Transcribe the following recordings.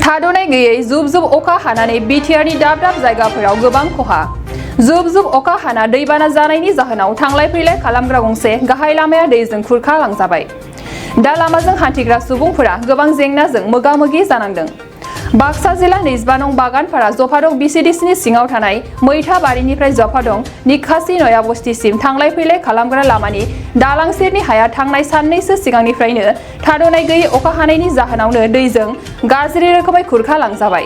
थाद'नाय गैयै जुब जुब अखा हानानै बिटिआरनि दाब दाब जायगाफोराव गोबां खहा जुब जुब अखा हाना दैबाना जानायनि जाहोनाव थांलाय फैलाय खालामग्रा गंसे गाहाय लामाया दैजों खुरखा लांजाबाय। दा लामाजों हान्थिग्रा सुबुंफोरा गोबां जेंनाजों मोगा मोगि जानांदों। बाक्सा जिल्ला 22 नं बागानपारा जफादं बिसिडिसिनि सिङाव थानाय मैथाबारिनिफ्राय जफादं निकासि नया बस्तिसिम थांलाय फैलाय खालामग्रा लामानि दालां सेरनि हाया थांनाय साननैसो सिगांनिफ्रायनो थाद'नाय गैयै अखा हानायनि जाहोनावनो दैजों गाज्रि रोखोमै खुरखा लांजाबाय।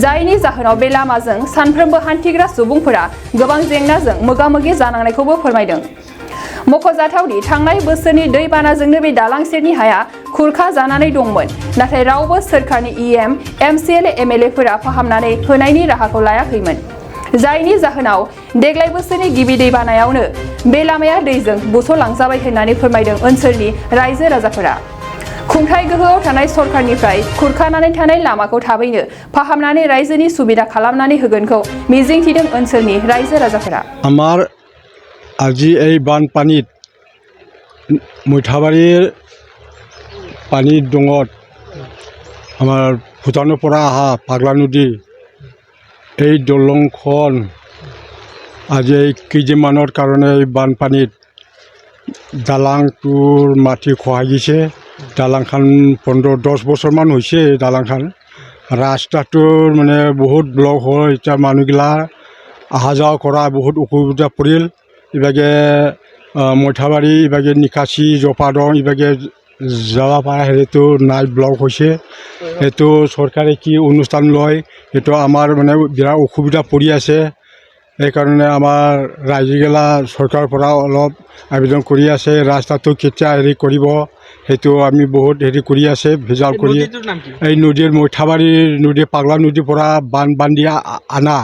जायनि जाहोनाव बे लामाजों सानफ्रोमबो हान्थिग्रा सुबुंफोरा गोबां जेंनाजों मोगा मोगि जानांनायखौबो फोरमायदों। मख'जाथावदि थांनाय बोसोरनि दैबानाजोंनो बे दालां सेरनि हाया खुरखा जानानै दंमोन, नाथाय रावबो सोरखारनि इएम, एमसिएलए, एमएलएफोरा फाहामनानै होनायनि राहाखौ लायाखैमोन। जायनि जाहोनाव देग्लाय बोसोरनि गिबि दैबानायावनो बे लामाया दैजों बुस'लांजाबाय होननानै फोरमायदों ओनसोलनि रायजो राजाफोरा। खुंथाय गोहोआव थानाय सरखारनिफ्राय खुरखानानै थानाय लामाखौ थाबैनो फाहामनानै रायजोनि सुबिदा खालामनानै होगोनखौ मिजिंथिदों ओनसोलनि रायजो राजाफोरा। আজি এই বানপানীত মৈঠাবাৰীৰ পানীৰ ডঙত আমাৰ ভূটানৰ পৰা অহা পাগলা নদী এই দলংখন আজি কেইদিনমানৰ কাৰণে এই বানপানীত দালাংটোৰ মাটি খহাই গৈছে। দালাংখন 15-10 বছৰমান হৈছে। দালাংখন ৰাস্তাটোৰ মানে বহুত ব্লক হয়। এতিয়া মানুহগিলা অহা যোৱা কৰা বহুত অসুবিধা পৰিল। ইভাগে মৈঠাবাৰী, ইভাগে নিকাচি, জফাদং, ইভাগে যাব পৰা হেৰিটো নাই, ব্লক হৈছে। সেইটো চৰকাৰে কি অনুষ্ঠান লয়, সেইটো আমাৰ মানে বিৰাট অসুবিধা পৰি আছে। সেইকাৰণে আমাৰ ৰাইজগিলা চৰকাৰৰ পৰা অলপ আবেদন কৰি আছে। ৰাস্তাটো কেতিয়া হেৰি কৰিব সেইটো আমি বহুত হেৰি কৰি আছে, ভেজাল কৰি। এই নদীৰ মৈঠাবাৰীৰ নদী, পাগলা নদীৰ পৰা বান্ধি আনা,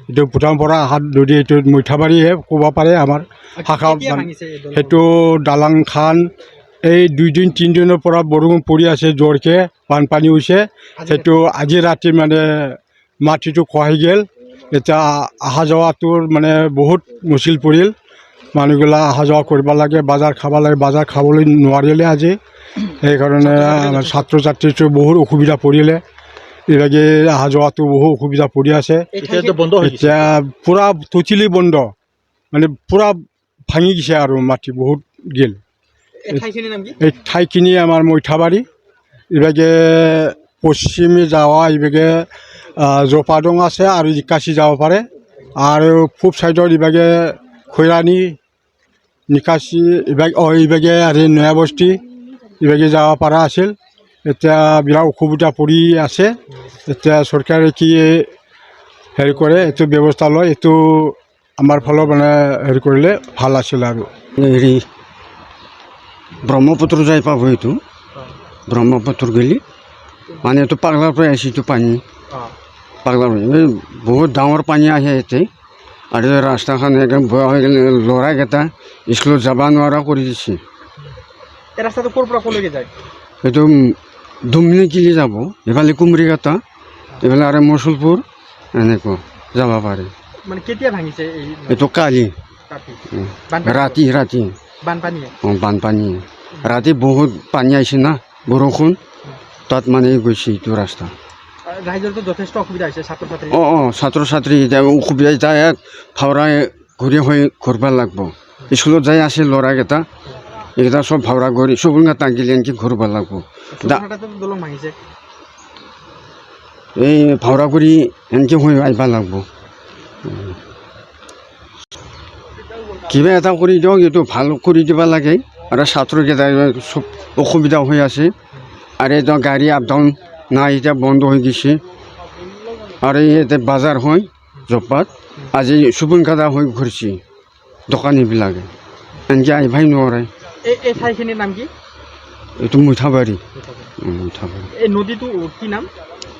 এইটো ভূটানৰ পৰা অহা নদী, এইটো মৈঠাবাৰীহে ক'ব পাৰে আমাৰ শাখা। সেইটো দালাং খান এই 2 দিন 3 দিনৰ পৰা বৰষুণ পৰি আছে, জোৰকৈ বানপানী হৈছে। সেইটো আজি ৰাতি মানে মাটিটো খহাই গ'ল। এতিয়া অহা যোৱাটোৰ মানে বহুত মুস্কিল পৰিল। মানুহগিলা অহা যোৱা কৰিব লাগে, বজাৰ খাব লাগে, বজাৰ খাবলৈ নোৱাৰিলে আজি। সেইকাৰণে ছাত্ৰ ছাত্ৰীটো বহুত অসুবিধা পৰিলে। এইভাগে অহা যোৱাটো বহুত অসুবিধা পৰি আছে। এতিয়া পূৰা ট'টেলি বন্ধ, মানে পূৰা ভাঙি গৈছে আৰু মাটি বহুত গেল। এই ঠাইখিনি আমাৰ মৈঠাবাৰী, এইভাগে পশ্চিমে যাৱা, এইভাগে জফাদং আছে আৰু নিকাচি যাব পাৰে। আৰু পূব চাইডৰ এইভাগে খৈৰাণী, নিকাচি, এইভাগে আৰু নয়া বস্তি, এইভাগে যাব পৰা আছিল। এতিয়া বিৰাট অসুবিধা পৰি আছে। এতিয়া চৰকাৰে কি হেৰি কৰে, এইটো ব্যৱস্থা লয়, এইটো আমাৰ ফালৰ মানে হেৰি কৰিলে ভাল আছিল। আৰু হেৰি ব্ৰহ্মপুত্ৰ যাই পাব, এইটো ব্ৰহ্মপুত্ৰ গেলি মানে এইটো পাগলাৰ পৰা আহিছে। এইটো পানী পাগলাৰ বহুত ডাঙৰ পানী আহে ইয়াতে। আৰু ৰাস্তাখন একদম বেয়া হৈ গ'লে, ল'ৰাকেইটা স্কুলত যাব নোৱাৰা কৰি দিছে। ৰাস্তাটো ক'ৰ পৰা ক'লৈকে যায়? এইটো দুমনি কিলি যাব, এইফালে কুমৰিঘাটা, এইফালে আৰু মুছলপুৰ, এনেকুৱা যাব পাৰে। মানে কেতিয়া ভাঙিছে এইটো কালি ৰাতি বানপানীয়ে? বানপানী ৰাতি বহুত পানী আহিছে না, বৰষুণ, তাত মানে গৈছে এইটো ৰাস্তা। ৰাইজৰতো যথেষ্ট অসুবিধা হৈছে, ছাত্ৰ ছাত্ৰী। ছাত্ৰ ছাত্ৰী এতিয়া অসুবিধা যায়, ভাওৰাই ঘূৰি হৈ ঘূৰিব লাগিব। স্কুলত যাই আছে ল'ৰাকেইটা, এইকেইটা চব ভাওৰা ঘূৰি চকুলগা টাংগিলে এনেকৈ ঘূৰিব লাগিব। দলং ভাঙিছে, এই ভাওৰা ঘূৰি এনেকৈ হৈ আহিব লাগিব। কিবা এটা কৰি দিয়ক, এইটো ভাল কৰি দিব লাগে। আৰু ছাত্ৰকেইটা চব অসুবিধা হৈ আছে। আৰু এতিয়া গাড়ী আপ ডাউন নাই, এতিয়া বন্ধ হৈ গৈছে। আৰু ইয়াতে বজাৰ হয় জপাত, আজি চুপুনকাটা হৈ ঘূৰিছে দোকানীবিলাকে, এনেকৈ আহিবই নোৱাৰে। এই ঠাইখিনিৰ নাম কি? এইটো মৈঠাবাৰী। এই নদীটো কি নাম?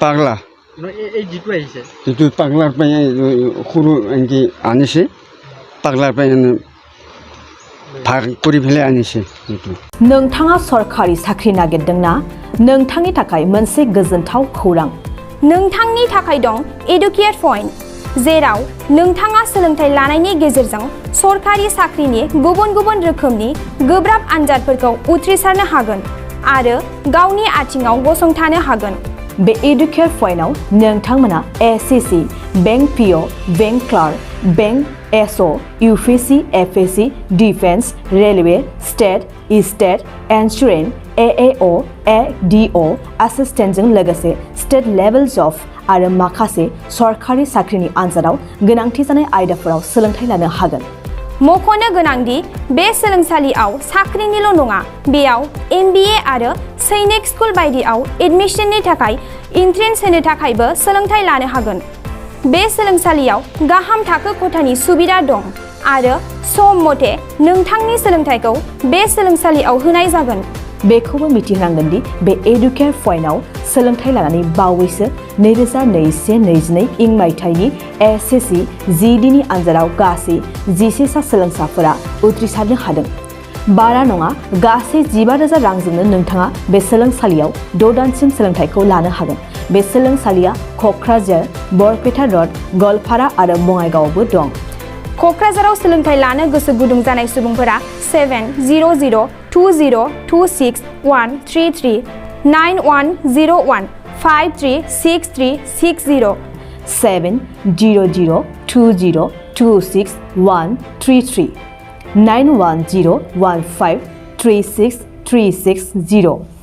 পাগলা। এই যিটো আহিছে এইটো পাগলাৰ পৰা সৰু এনেকৈ আনিছে, পাগলাৰ পৰা ভাগ কৰি পেলাই আনিছে। नोंथाङा सरखारि साख्रि नागिरदोंना? नोंथांनि थाखाय मोनसे गोजोनथाव खौरां। नोंथांनि थाखाय दं एडुकेट पइन्ट, जेराव नोंथाङा सोलोंथाइ लानायनि गेजेरजों सरखारि साख्रिनि गुबुन गुबुन रोखोमनि गोब्राब आनजादफोरखौ उथ्रिसारनो हागोन आरो गावनि आथिङाव गसंथानो हागोन। बे एडुकेयर पॉइन्टआव नोंथांमोना SSC, bank PO, bank clerk, bank SO, UPSC, FSC, defence, railway, state, state, insurance, AAO, ADO, एसिस्टेन्टजों लोगोसे स्टेट लेभेल जब आरो माखासे सरकारि साख्रिनि आनजादाव गोनांथि जानाय आयदाफोराव सोलोंथाइ लानो हागोन। मख'नो गोनांदि बे सोलोंसालियाव साख्रिनिल' नङा, बेयाव MBA आरो सैनिक स्कुल बायदियाव एडमिशननि थाखाय एन्ट्रेन्स होनो थाखायबो सोलोंथाइ लानो हागोन। बे सोलोंसालियाव गाहाम थाखो खथानि सुबिदा दं आरो सम मथे नोंथांनि सोलोंथाइखौ बे सोलोंसालियाव होनाय जागोन। बेखौबो मिथिनांगोन दि बे एडुकेयर पॉइन्टआव सोलोंथाइ लानानै बावैसो 2021-22 इं मायथाइनि एसएससि GDनि आनजादाव गासै 11 सा सोलोंसाफोरा उथ्रिसारनो हादों। बारा नङा, गासै 15,000 रांजोंनो नोंथाङा बे सोलोंसालियाव 6 दानसिम सोलोंथाइखौ लानो हागोन। बे सोलोंसालिया क'क्राझार, बरपेटा रड, गवालपारा आरो बङाइगावआवबो दं। क'क्राझाराव सोलोंथाइ लानो गोसो गुदुं जानाय सुबुंफोरा 700-226-133 9101 536360 700-226-133 9101 536360